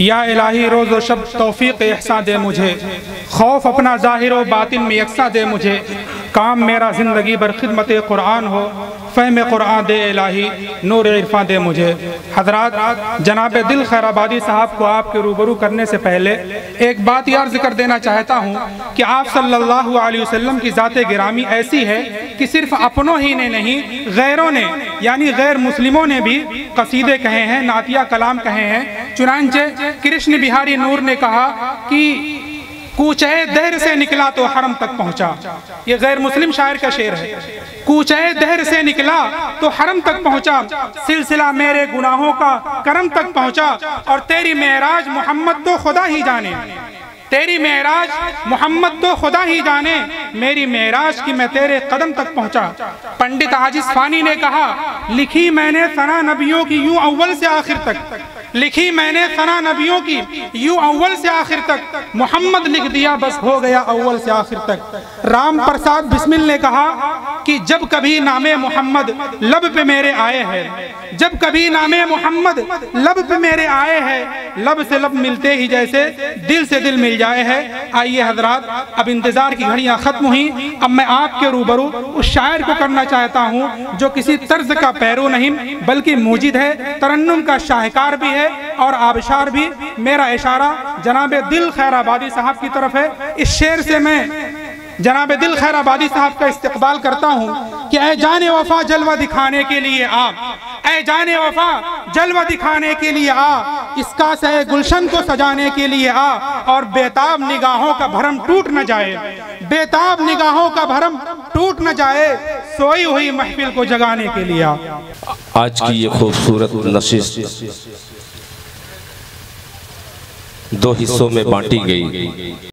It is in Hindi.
या इलाही रोज़ व शब तौफीक एहसान दे मुझे, खौफ अपना ज़ाहिर व बातिन में यकसा दे मुझे, काम मेरा ज़िंदगी भर खिदमत कुरान हो, फ़हम कुरान दे इलाही नूर इरफान दे मुझे। हज़रात, जनाब दिल खैराबादी साहब को आपके रूबरू करने से पहले एक बात याद ज़िक्र देना चाहता हूँ कि आप सल्लल्लाहु अलैहि वसल्लम की ज़ात गिरामी ऐसी है कि सिर्फ अपनों ही ने नहीं, गैरों ने यानी गैर मुस्लिमों ने भी कसीदे कहे हैं, नातिया कलाम कहे हैं। चुनांचे कृष्ण बिहारी नूर ने कहा कि कूचे दहर से निकला तो हरम तक पहुंचा। ये गैर मुस्लिम शायर का शेर है। कूचे दहर से निकला तो हरम तक पहुंचा, सिलसिला मेरे गुनाहों का करम तक पहुंचा, और तेरी मेराज मोहम्मद तो खुदा ही जाने, तेरी मेराज मोहम्मद तो खुदा ही जाने, मेरी मेराज की मैं तेरे कदम तक पहुंचा। पंडित आजिज फानी ने कहा, लिखी मैंने सना नबियों की यूं अव्वल से आखिर तक, लिखी मैंने सना नबियों की यूं अव्वल से आखिर तक, मोहम्मद लिख दिया बस हो गया अव्वल से आखिर तक। राम प्रसाद बिस्मिल ने कहा कि जब कभी नामे मोहम्मद लब पे मेरे आए हैं, जब कभी नामे मोहम्मद लब पे मेरे आए हैं, लब से लब मिलते ही जैसे दिल से दिल मिल जाए है। आइए हजरात, अब इंतजार की घड़ियां खत्म हुई, अब मैं आपके रूबरू उस शायर को करना चाहता हूं जो किसी तर्ज का पैरो नहीं बल्कि मूजिद है, तरन्नुम का शाहकार भी है और आबशार भी। मेरा इशारा जनाब दिल खैराबादी साहब की तरफ है। इस शेर से मैं जनाब दिल खैराबादी साहब का इस्तकबाल करता हूँ कि ऐ जाने वफा जलवा दिखाने के लिए आ, ऐ जाने वफा जलवा दिखाने के लिए आ, इसका से गुलशन को सजाने के लिए आ, और बेताब निगाहों का भरम टूट न जाए, बेताब निगाहों का भरम टूट न जाए, सोई हुई महफिल को जगाने के लिए आ। आज की ये खूबसूरत नशिस्त दो हिस्सों में बांटी गई।